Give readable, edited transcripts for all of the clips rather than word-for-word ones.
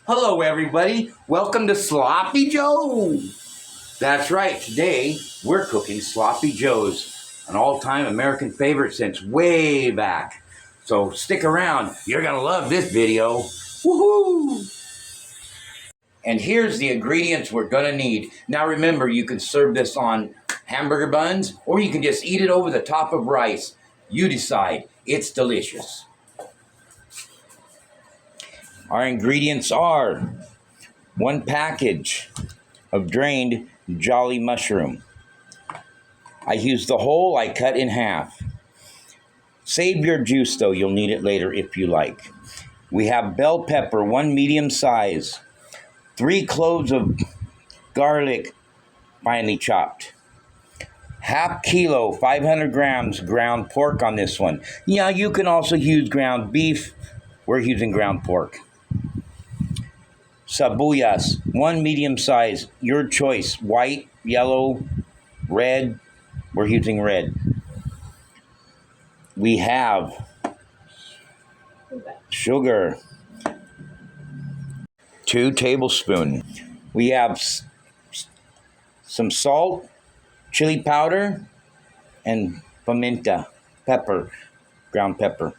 Hello, everybody. Welcome to Sloppy Joe. That's right. Today, we're cooking Sloppy Joes, an all-time American favorite since way back. So stick around. You're going to love this video. Woohoo! And here's the ingredients we're going to need. Now, remember, you can serve this on hamburger buns, or you can just eat it over the top of rice. You decide. It's delicious. Our ingredients are 1 package of drained jolly mushroom. I use the whole, I cut in half. Save your juice though, you'll need it later if you like. We have bell pepper, 1 medium size. 3 cloves of garlic, finely chopped. Half kilo, 500 grams ground pork on this one. Yeah, you can also use ground beef. We're using ground pork. Sabuyas, 1 medium size, your choice, white, yellow, red, we're using red. We have sugar, 2 tablespoons. We have some salt, chili powder, and pimenta, pepper, ground pepper.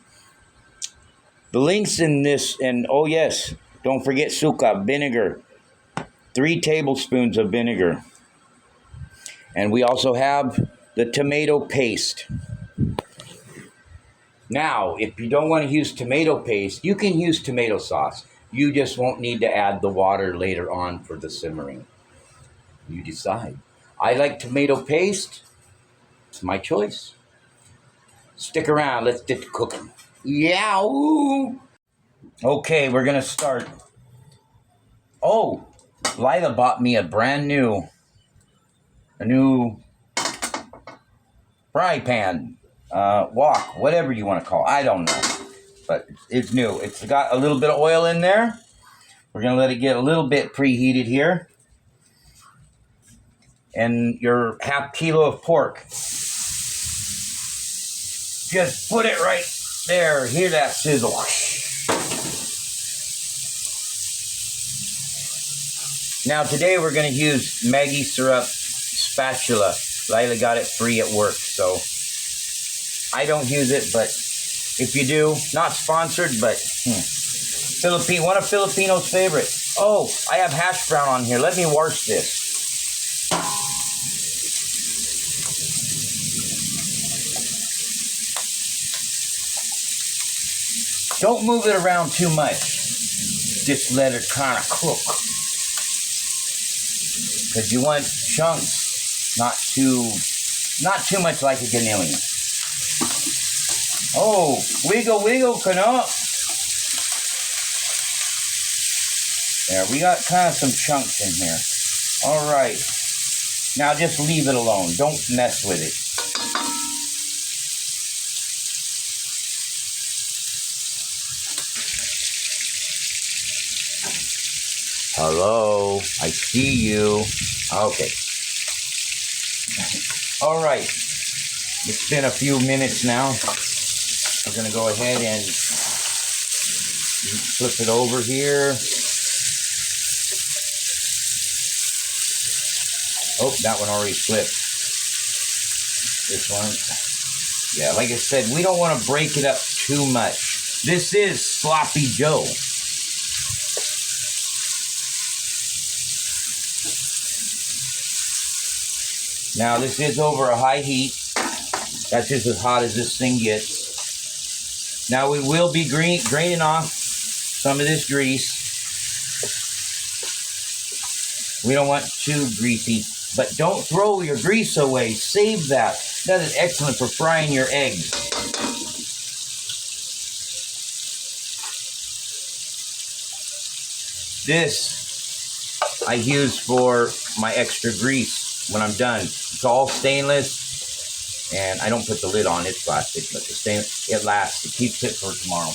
The links in this, and oh yes, don't forget suka, vinegar. 3 tablespoons of vinegar. And we also have the tomato paste. Now, if you don't want to use tomato paste, you can use tomato sauce. You just won't need to add the water later on for the simmering. You decide. I like tomato paste. It's my choice. Stick around. Let's get to cooking. Yeah. Ooh. Okay, we're going to start. Oh, Laila bought me a new fry pan, wok, whatever you want to call it. I don't know, but it's new. It's got a little bit of oil in there. We're going to let it get a little bit preheated here. And your half kilo of pork. Just put it right there. Hear that sizzle. Now today we're going to use Maggi syrup spatula. Laila got it free at work, so I don't use it, but if you do, not sponsored, but one of Filipino's favorite. Oh, I have hash brown on here. Let me wash this. Don't move it around too much. Just let it kind of cook. Because you want chunks, not too much like a ganillion. Oh, wiggle, wiggle, Kano. There, we got kind of some chunks in here. All right. Now just leave it alone. Don't mess with it. Hello, I see you. Okay. All right. It's been a few minutes now. We're going to go ahead and flip it over here. Oh, that one already flipped. This one. Yeah, like I said, we don't want to break it up too much. This is Sloppy Joe. Now this is over a high heat. That's just as hot as this thing gets. Now we will be draining off some of this grease. We don't want too greasy, but don't throw your grease away. Save that. That is excellent for frying your eggs. This I use for my extra grease. When I'm done, it's all stainless, and I don't put the lid on. It's plastic, but the stainless, it lasts. It keeps it for tomorrow.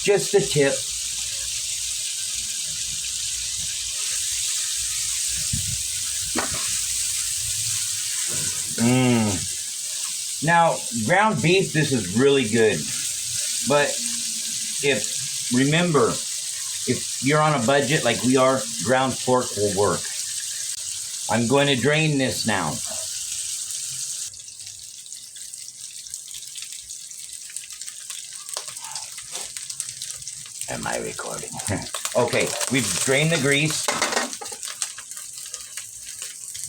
Just a tip. Now, ground beef, this is really good, but remember, If you're on a budget like we are, ground pork will work. I'm going to drain this now. Am I recording? Okay, we've drained the grease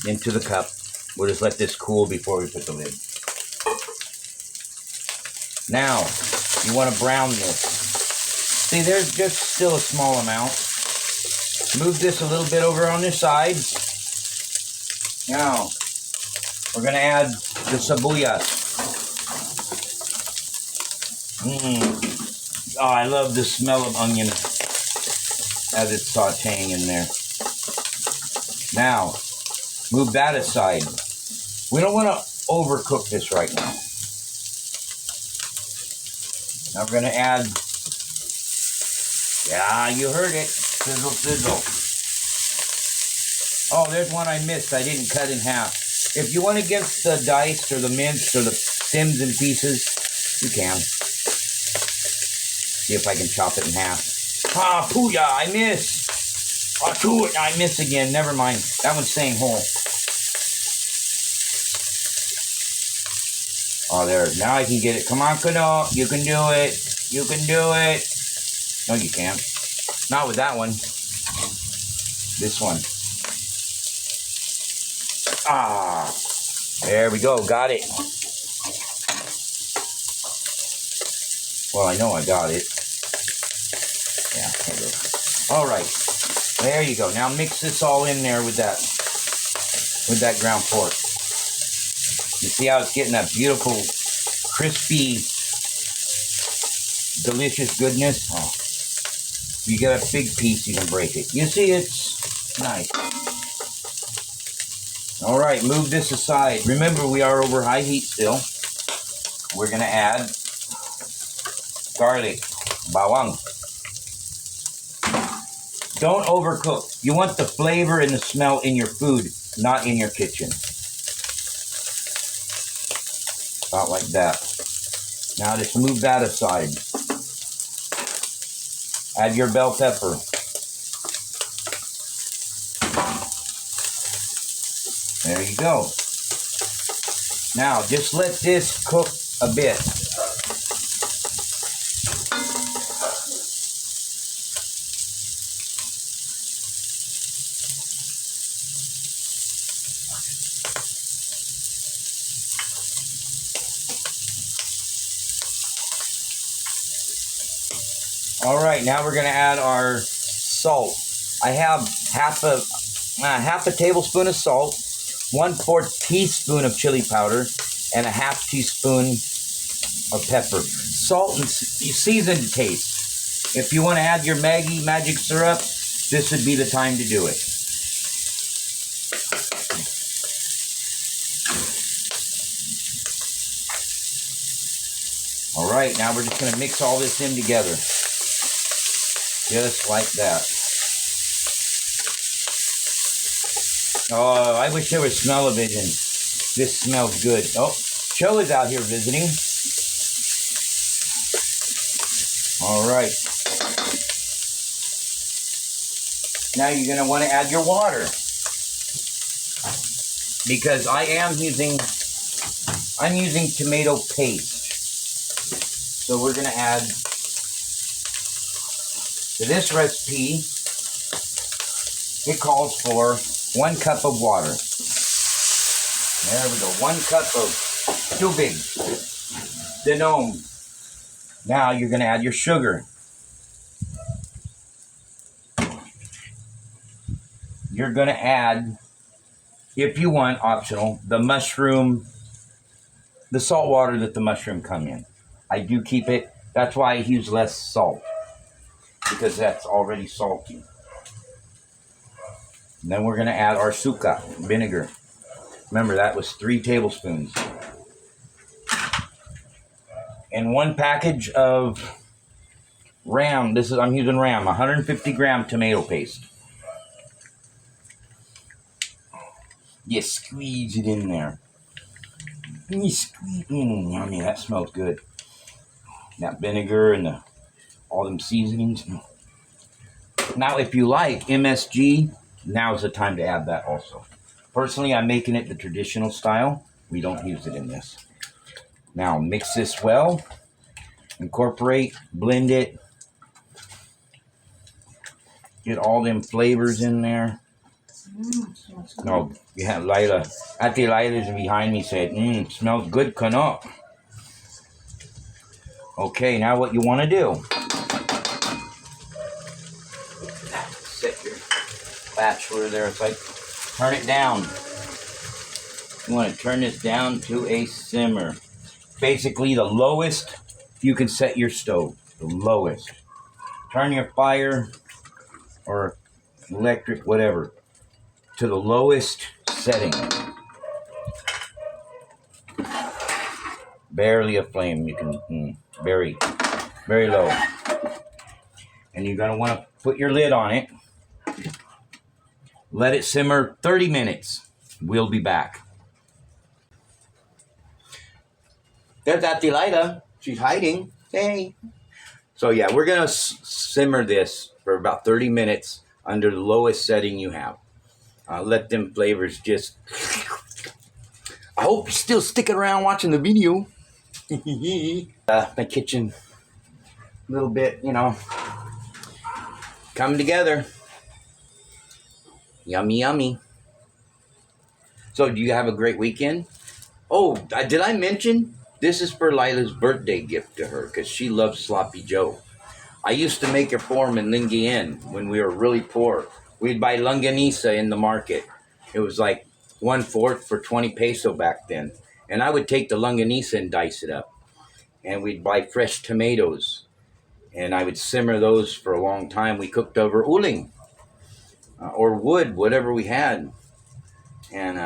into the cup. We'll just let this cool before we put the lid. Now, you want to brown this. See, there's just still a small amount. Move this a little bit over on this side. Now, we're going to add the sibuyas. Oh, I love the smell of onion as it's sauteing in there. Now, move that aside. We don't want to overcook this right now. Now we're going to add, yeah, you heard it, sizzle, sizzle. Oh, there's one I missed. I didn't cut in half. If you want to get the diced or the minced or the stems in pieces, you can. See if I can chop it in half. Ah, pooya, I missed. Ah, I miss again. Never mind. That one's staying whole. Oh, there. Now I can get it. Come on, Kano. You can do it. You can do it. No, you can't. Not with that one. This one. Ah. There we go. Got it. Well, I know I got it. Yeah, there we go. All right. There you go. Now mix this all in there with that ground pork. You see how it's getting that beautiful, crispy, delicious goodness? Oh. You get a big piece, you can break it. You see, it's nice. All right, move this aside. Remember, we are over high heat still. We're going to add garlic, bawang. Don't overcook. You want the flavor and the smell in your food, not in your kitchen. About like that. Now just move that aside. Add your bell pepper. There you go. Now just let this cook a bit. All right, now we're going to add our salt. I have half a tablespoon of salt, 1/4 teaspoon of chili powder, and a half teaspoon of pepper. Salt and season to taste. If you want to add your Maggi magic syrup, this would be the time to do it. All right, now we're just going to mix all this in together. Just like that. Oh, I wish there was smell-o-vision. This smells good. Oh, Joe is out here visiting. All right. Now you're going to want to add your water. Because I'm using tomato paste. So we're going to add, to this recipe, it calls for 1 cup of water. There we go. 1 cup of, too big, Danone. Now you're going to add your sugar. You're going to add, if you want, optional, the salt water that the mushroom come in. I do keep it. That's why I use less salt, because that's already salty. And then we're going to add our suka, vinegar. Remember, that was 3 tablespoons. And 1 package of I'm using Ram, 150 gram tomato paste. You squeeze it in there. And you squeeze, yummy, that smells good. That vinegar and all them seasonings. Now, if you like MSG, now's the time to add that also. Personally, I'm making it the traditional style. We don't use it in this. Now, mix this well. Incorporate, blend it. Get all them flavors in there. No, yeah, Laila. Ate Laila's behind me said, smells good, Kano. Okay, now what you want to do. Set your spatula there. It's like, turn it down. You want to turn this down to a simmer. Basically, the lowest you can set your stove. The lowest. Turn your fire or electric, whatever, to the lowest setting. Barely a flame. You can, very, very low. And you're going to want to put your lid on it. Let it simmer 30 minutes. We'll be back. There's that Laila. She's hiding. Hey. So yeah, we're going to simmer this for about 30 minutes under the lowest setting you have. Let them flavors just... I hope you're still sticking around watching the video. My kitchen, a little bit, come together. Yummy, yummy. So, do you have a great weekend? Oh, did I mention this is for Lila's birthday gift to her because she loves Sloppy Joe. I used to make it for him in Lingayen when we were really poor. We'd buy longanisa in the market. It was like 1/4 for 20 peso back then. And I would take the longanisa and dice it up. And we'd buy fresh tomatoes. And I would simmer those for a long time. We cooked over uling or wood, whatever we had. And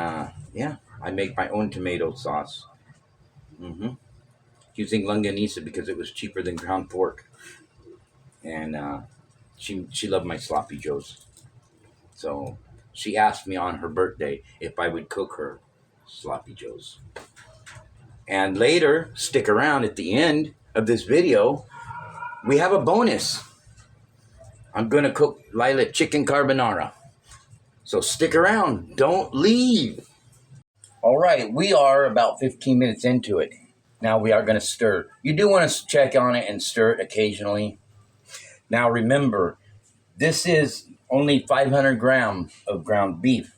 yeah, I make my own tomato sauce. Using longanisa because it was cheaper than ground pork. And she loved my Sloppy Joes. So she asked me on her birthday if I would cook her Sloppy Joes. And later, stick around at the end of this video, we have a bonus. I'm going to cook Laila chicken carbonara. So stick around. Don't leave. All right, we are about 15 minutes into it. Now we are going to stir. You do want to check on it and stir it occasionally. Now remember, this is only 500 grams of ground beef,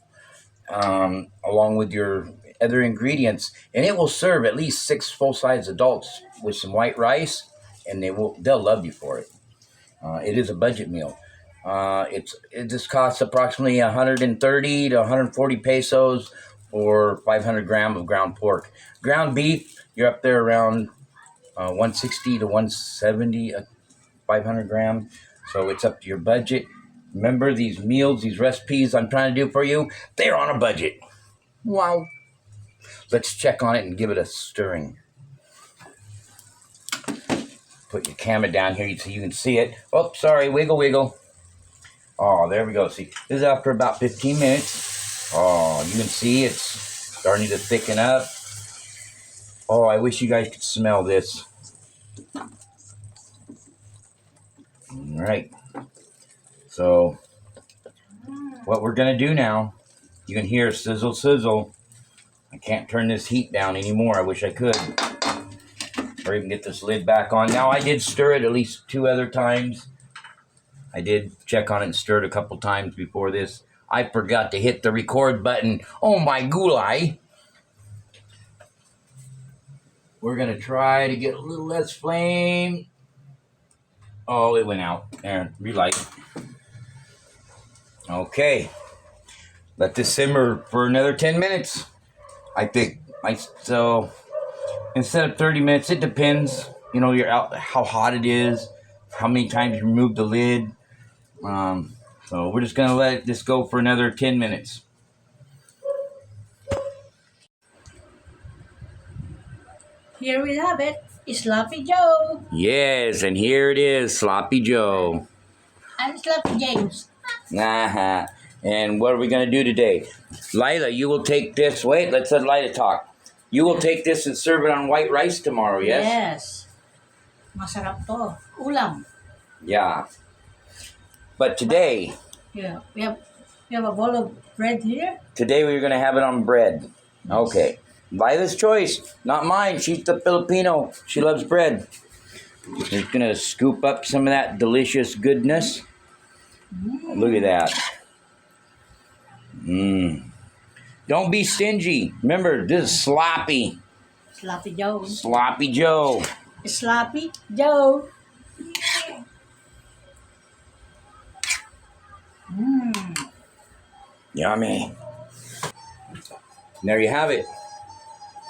along with your other ingredients, and it will serve at least 6 full-size adults with some white rice, and they'll love you for it. It is a budget meal. It just costs approximately 130 to 140 pesos for 500 grams of ground pork. Ground beef, you're up there around 160 to 170 500 grams. So it's up to your budget. Remember, these meals, these recipes I'm trying to do for you, they're on a budget. Wow. Let's check on it and give it a stirring. Put your camera down here so you can see it. Oh, sorry, wiggle, wiggle. Oh, there we go. See, this is after about 15 minutes. Oh, you can see it's starting to thicken up. Oh, I wish you guys could smell this. All right. So, what we're going to do now, you can hear sizzle, sizzle. I can't turn this heat down anymore. I wish I could. Or even get this lid back on. Now, I did stir it at least 2 other times. I did check on it and stir it a couple times before this. I forgot to hit the record button. Oh, my gulai. We're going to try to get a little less flame. Oh, it went out. There, relight. Okay. Let this simmer for another 10 minutes. I think. So, instead of 30 minutes, it depends. You know, how hot it is, how many times you remove the lid. So, we're just going to let this go for another 10 minutes. Here we have it. Sloppy Joe. Yes, and here it is, Sloppy Joe. I'm Sloppy James. And what are we going to do today? Laila, you will take this. Wait, let's let Laila talk. You will take this and serve it on white rice tomorrow, yes? Yes. Masarap to. Ulam. Yeah. But today Yeah, we have a bowl of bread here. Today we're going to have it on bread. Yes. Okay. Lila's choice, not mine. She's the Filipino. She loves bread. We're going to scoop up some of that delicious goodness. Look at that. Don't be stingy. Remember, this is sloppy. Sloppy Joe. Sloppy Joe. Sloppy Joe. Yummy. There you have it.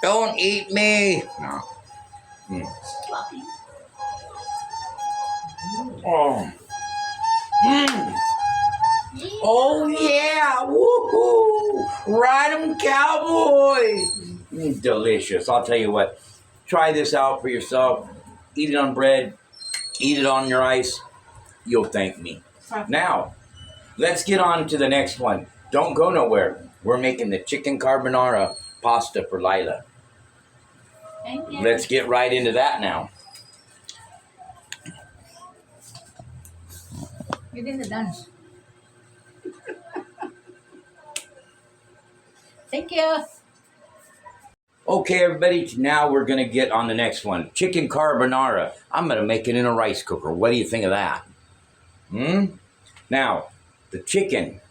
Don't eat me. No. Sloppy. Oh. Oh yeah! Woohoo! Ride 'em, cowboys! Delicious. I'll tell you what. Try this out for yourself. Eat it on bread. Eat it on your ice. You'll thank me. Now, let's get on to the next one. Don't go nowhere. We're making the chicken carbonara pasta for Laila. Thank you. Let's get right into that now. You did the dance. Thank you. Okay, everybody, now we're going to get on the next one. Chicken carbonara. I'm going to make it in a rice cooker. What do you think of that? Now, the chicken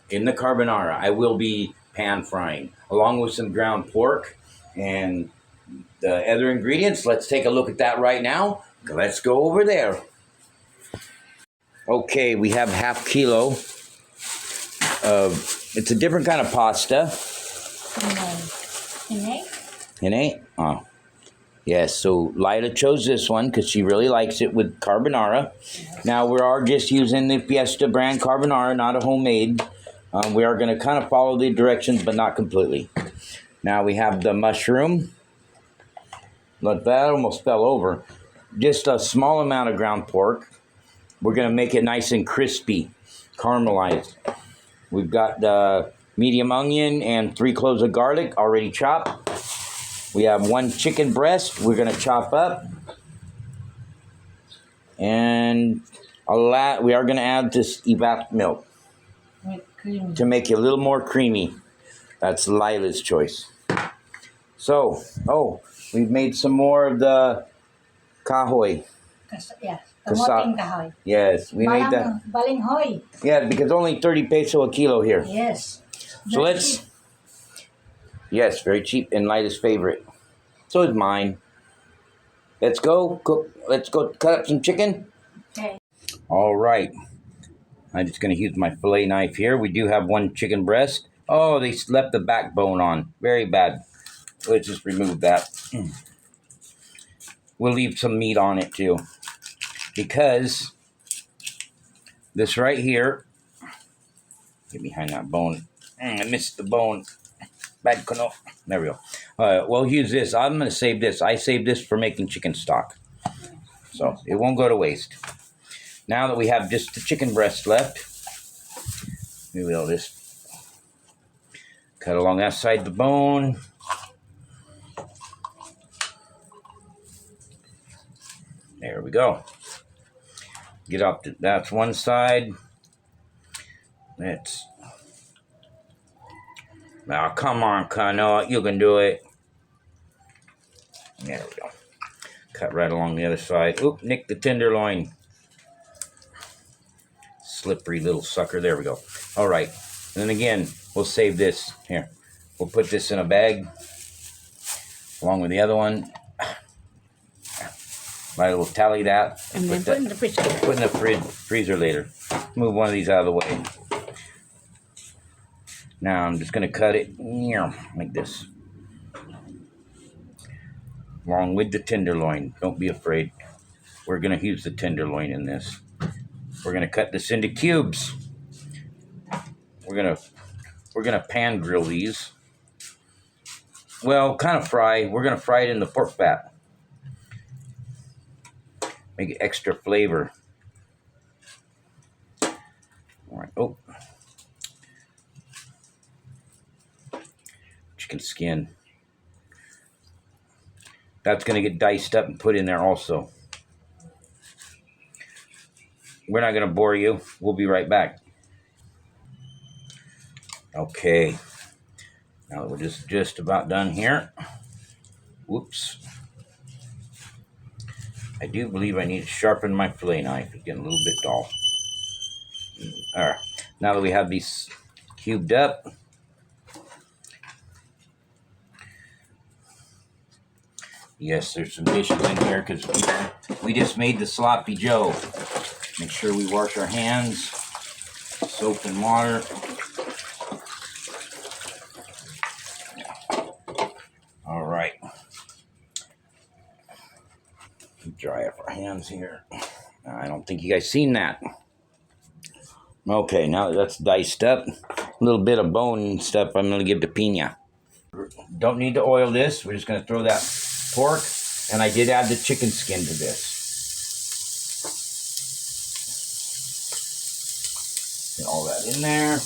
in the carbonara, I will be pan frying, along with some ground pork and the other ingredients. Let's take a look at that right now. Let's go over there. Okay, we have half kilo of, it's a different kind of pasta. Hene? Oh. Yes, so Laila chose this one because she really likes it with carbonara. Now, we are just using the Fiesta brand carbonara, not a homemade. We are going to kind of follow the directions, but not completely. Now, we have the mushroom. Look, that almost fell over. Just a small amount of ground pork. We're going to make it nice and crispy, caramelized. We've got the medium onion and 3 cloves of garlic already chopped. We have 1 chicken breast we're going to chop up. And we are going to add this evap milk to make it a little more creamy. That's Laila's choice. So, we've made some more of the kahoy. Yes, kamoting kahoy. Yes, we made that. Balinghoy. Yeah, because only 30 peso a kilo here. Yes. So let's... Cheap. Yes, very cheap and Laila's favorite. So is mine. Let's go cook. Let's go cut up some chicken. Okay. All right. I'm just going to use my fillet knife here. We do have 1 chicken breast. Oh, they left the backbone on. Very bad. Let's just remove that. We'll leave some meat on it too. Because this right here, get behind that bone. I missed the bone. Bad Kano. There we go. We'll use this. I'm going to save this. I saved this for making chicken stock. So it won't go to waste. Now that we have just the chicken breast left, we will just cut along that side of the bone. There we go. Get up to, that's one side. Let's, now come on, Kano, you can do it. There we go. Cut right along the other side. Oop, nick the tenderloin. Slippery little sucker. There we go. All right. And then again, we'll save this. Here. We'll put this in a bag along with the other one. We'll tally that. And then put in the freezer. Put in the freezer later. Move one of these out of the way. Now I'm just going to cut it like this. Along with the tenderloin. Don't be afraid. We're going to use the tenderloin in this. We're going to cut this into cubes. We're going to pan grill these. Well, kind of fry. We're going to fry it in the pork fat. Make it extra flavor. All right. Oh. Chicken skin. That's going to get diced up and put in there also. we're not going to bore you. We'll be right back. Okay. Now we're just about done here. Whoops. I do believe I need to sharpen my fillet knife. It's getting a little bit dull. All right. Now that we have these cubed up, yes, there's some dishes in here because we just made the sloppy Joe. Make sure we wash our hands, soap and water. All right. Dry up our hands here. I don't think you guys seen that. Okay, now that's diced up. A little bit of bone and stuff I'm going to give to Pina. Don't need to oil this. We're just going to throw that pork. And I did add the chicken skin to this. Get all that in there.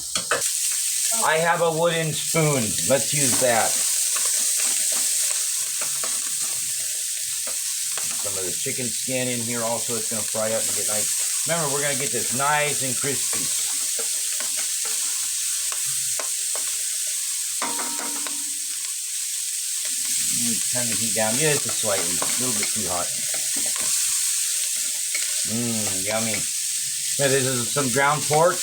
I have a wooden spoon. Let's use that. Some of the chicken skin in here also. It's going to fry up and get nice. Remember, we're going to get this nice and crispy. Turn the heat down just slightly. A little bit too hot. Yummy. Yeah, this is some ground pork.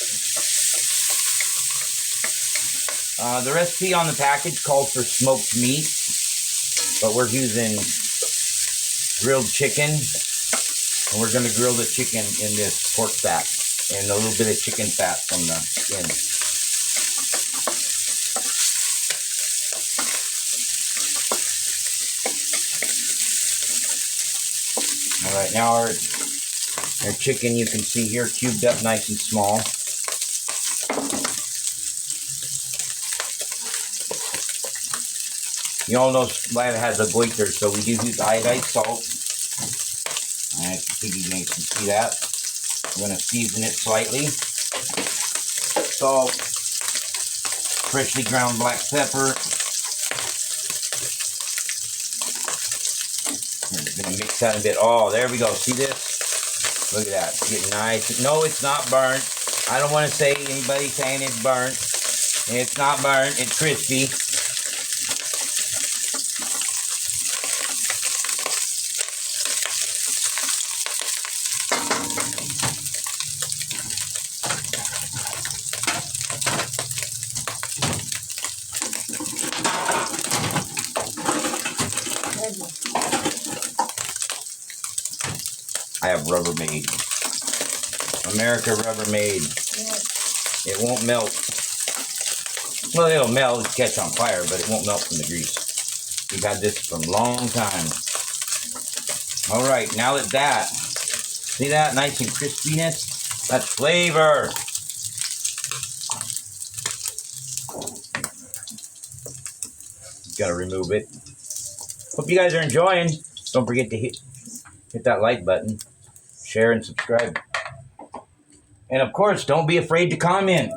The recipe on the package calls for smoked meat, but we're using grilled chicken, and we're going to grill the chicken in this pork fat and a little bit of chicken fat from the skin. All right, now our chicken, you can see here, cubed up nice and small. You all know Laila has a goiter, so we do use iodized salt. All right, you can see that. I'm going to season it slightly. Salt, freshly ground black pepper. I'm going to mix that a bit. Oh, there we go. See this? Look at that. It's getting nice. No, it's not burnt. I don't want to say anybody saying it's burnt. It's not burnt. It's crispy. I have Rubbermaid. America Rubbermaid. Yes. It won't melt. Well, it'll melt, catch on fire, but it won't melt from the grease. We've had this for a long time. All right, now that, see that nice and crispiness? That's flavor. Gotta remove it. Hope you guys are enjoying. Don't forget to hit that like button, share and subscribe. And of course, don't be afraid to comment.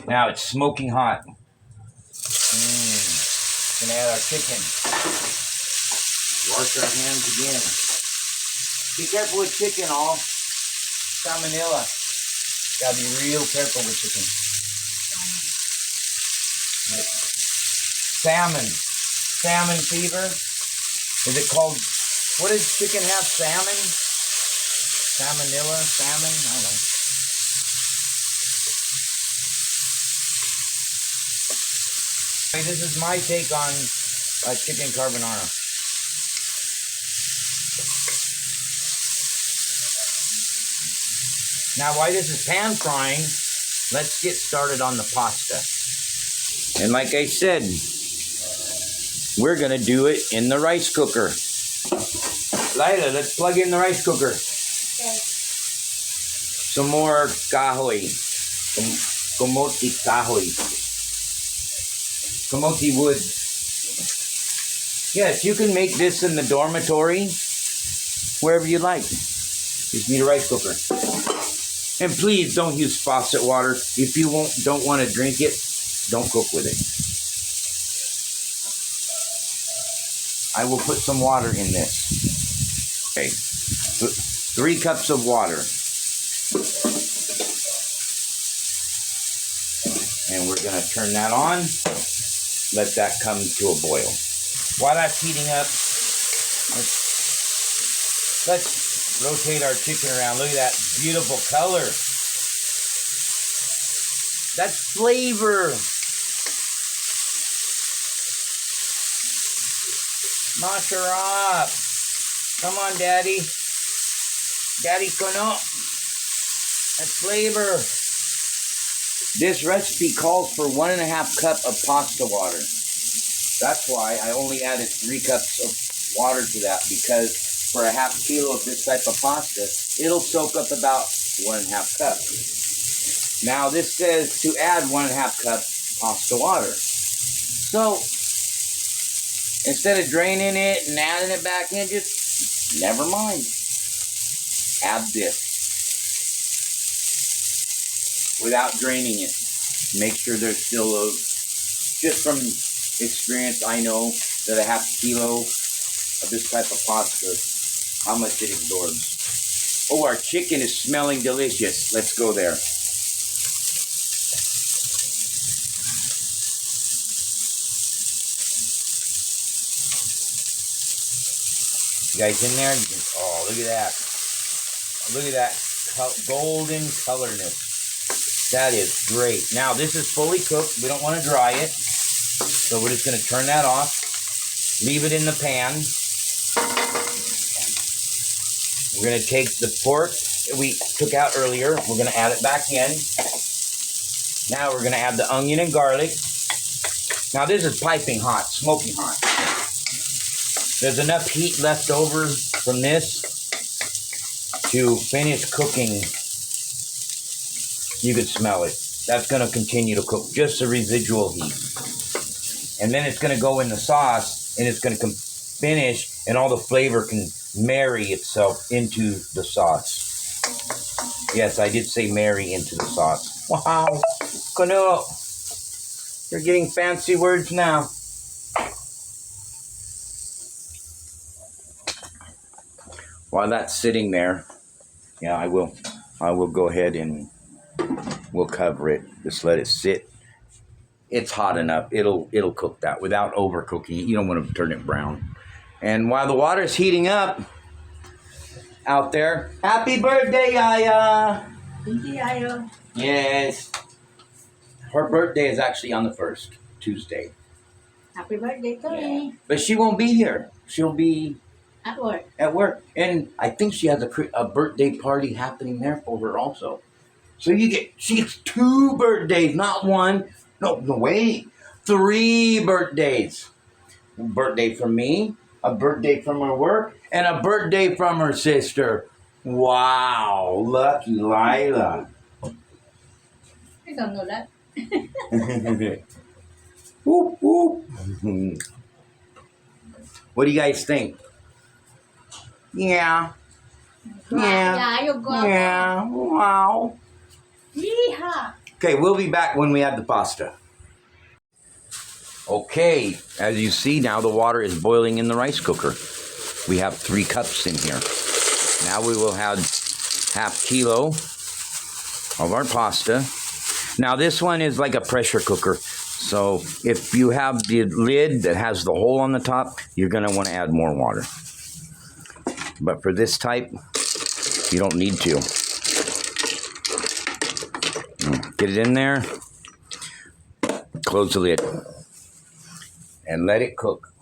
Now it's smoking hot. Gonna add our chicken. Wash our hands again. Be careful with chicken, all. Salmonella. Gotta be real careful with chicken. Salmon. Salmon fever. Is it called? What does chicken have? Salmon? Salmonella? Salmon? I don't know. This is my take on chicken carbonara. Now, while this is pan frying, let's get started on the pasta. And like I said, we're going to do it in the rice cooker. Laila, let's plug in the rice cooker. Okay. Some more kahoy. Kamote kahoy. Kamote wood. Yes, you can make this in the dormitory, wherever you like. Just need a rice cooker. And please don't use faucet water. If you don't want to drink it, don't cook with it. I will put some water in this. Okay, 3 cups of water. And we're going to turn that on. Let that come to a boil. While that's heating up, let's rotate our chicken around. Look at that beautiful color. That's flavor. Mash her up. Come on, Daddy. Daddy Kano. That's flavor. This recipe calls for 1.5 cup of pasta water. That's why I only added 3 cups of water to that, because for a half kilo of this type of pasta, it'll soak up about 1.5 cups. Now this says to add 1.5 cup pasta water. So instead of draining it and adding it back in, just never mind. Add this without draining it. Make sure there's still a, just from experience, I know that a half kilo of this type of pasta, how much it absorbs. Oh, our chicken is smelling delicious. Let's go there. You guys in there? You can, oh, look at that. Look at that golden colorness. That is great. Now, this is fully cooked. We don't want to dry it. So we're just going to turn that off. Leave it in the pan. We're going to take the pork that we took out earlier. We're going to add it back in. Now we're going to add the onion and garlic. Now, this is piping hot, smoking hot. There's enough heat left over from this to finish cooking. You could smell it. That's going to continue to cook, just the residual heat. And then it's going to go in the sauce, and it's going to finish, and all the flavor can marry itself into the sauce. Yes, I did say marry into the sauce. Wow. Kano, you're getting fancy words now. While that's sitting there, yeah, I will go ahead and we'll cover it. Just let it sit. It's hot enough. It'll cook that without overcooking it. You don't want to turn it brown. And while the water's heating up out there, happy birthday, Yaya! Thank you, Yayo. Yes. Her birthday is actually on the 1st, Tuesday. Happy birthday to me. But she won't be here. She'll be At work. at work. And I think she has a birthday party happening there for her also. So she gets 2 birthdays, not 1. No way. 3 birthdays. A birthday from me, a birthday from her work, and a birthday from her sister. Wow, lucky Laila. I don't know that. Whoop, whoop. What do you guys think? Yeah. Yeah. Yayo, go. Yeah. Wow. Yeehaw. Okay, we'll be back when we add the pasta. Okay, as you see now, the water is boiling in the rice cooker. We have 3 cups in here. Now we will add half kilo of our pasta. Now this one is like a pressure cooker. So if you have the lid that has the hole on the top, you're going to want to add more water. But for this type, you don't need to. Get it in there. Close the lid. And let it cook.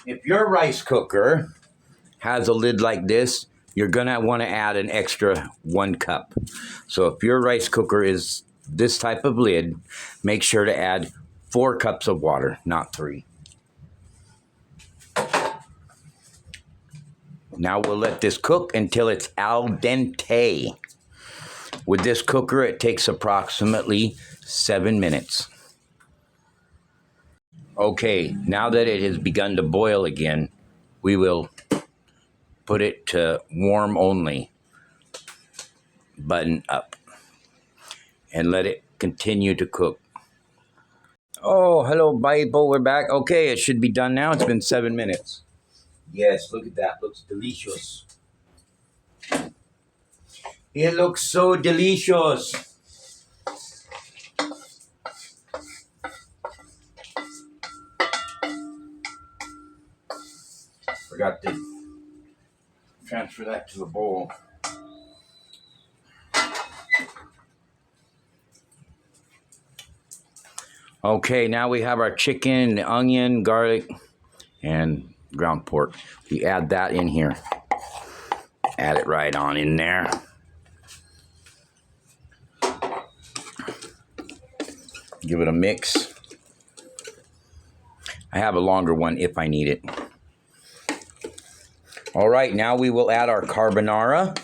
If your rice cooker has a lid like this, you're going to want to add an extra 1 cup. So if your rice cooker is this type of lid, make sure to add 4 cups of water, not 3. Now we'll let this cook until it's al dente. With this cooker, it takes approximately 7 minutes. Okay, now that it has begun to boil again, we will put it to warm only, button up, and let it continue to cook. Oh, hello, Bible, we're back. Okay, it should be done now. It's been 7 minutes. Yes, look at that. Looks delicious. It looks so delicious. forgot to transfer that to the bowl. Okay, now we have our chicken, the onion, garlic, and ground pork. We add that in here. Add it right on in there. Give it a mix. I have a longer one if I need it. All right, now we will add our carbonara.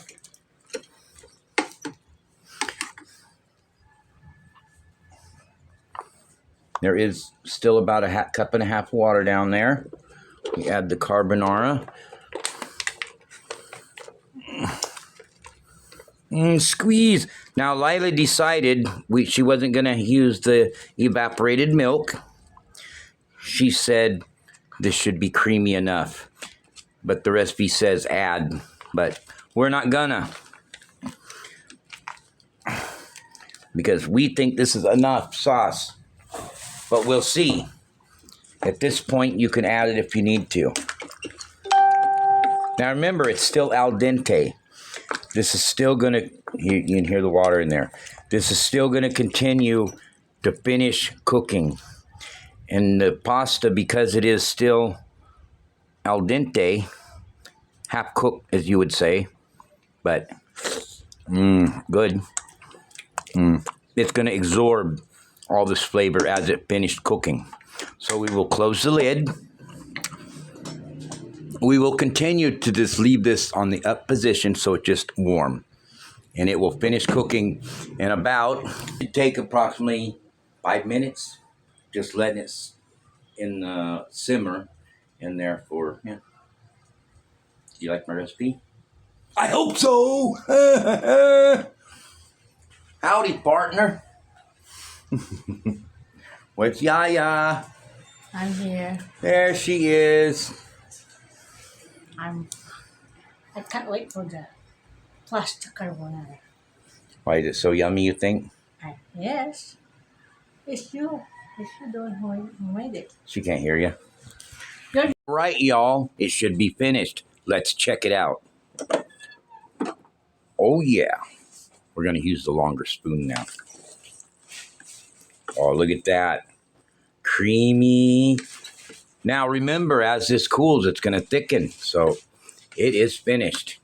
There is still about a cup and a half of water down there. We add the carbonara. Squeeze. Now, Laila decided she wasn't going to use the evaporated milk. She said this should be creamy enough. But the recipe says add. But we're not gonna. Because we think this is enough sauce. But we'll see. At this point, you can add it if you need to. Now remember, it's still al dente. This is still going to, you can hear the water in there. This is still going to continue to finish cooking. And the pasta, because it is still al dente, half cooked, as you would say, but good. It's going to absorb all this flavor as it finished cooking. So we will close the lid. We will continue to just leave this on the up position so it's just warm. And it will finish cooking in about, it take approximately 5 minutes. Just letting it in the simmer in there for, yeah. Do you like my recipe? I hope so. Howdy, partner. Where's Yaya? I'm here. There she is. I can't wait for the pasta carbonara. Why is it so yummy, you think? Yes. It's you. It's you the one who made it. She can't hear you. Good. Right, y'all. It should be finished. Let's check it out. Oh, yeah. We're going to use the longer spoon now. Oh, look at that. Creamy. Now, remember, as this cools, it's going to thicken. So, it is finished.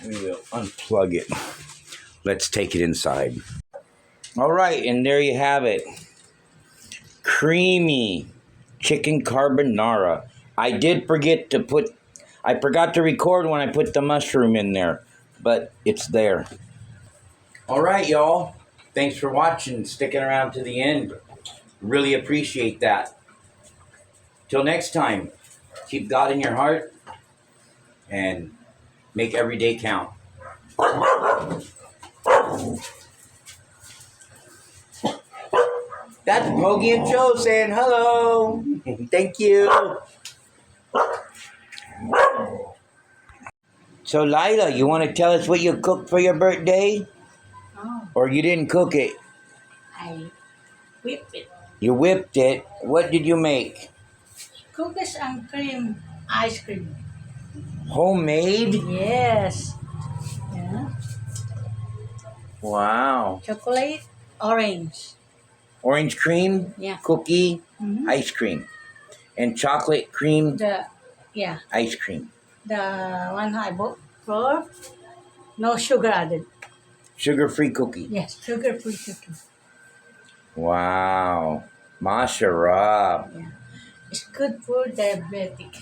We will unplug it. Let's take it inside. All right, and there you have it. Creamy chicken carbonara. I forgot to record when I put the mushroom in there, but it's there. All right, y'all. Thanks for watching, sticking around to the end. Really appreciate that. Till next time, keep God in your heart and make every day count. That's Pogi and Joe saying hello. Thank you. So, Laila, you want to tell us what you cooked for your birthday? Oh, Or you didn't cook it? I whipped it. You whipped it. What did you make? Cookies and cream ice cream. Homemade? Yes. Yeah. Wow. Chocolate, orange. Orange cream, Yeah. cookie, Mm-hmm. ice cream. And chocolate cream, Yeah. ice cream. The one I bought for no sugar added. Sugar-free cookie. Yes, sugar-free cookie. Wow. Masharab. Yeah. It's good for diabetic.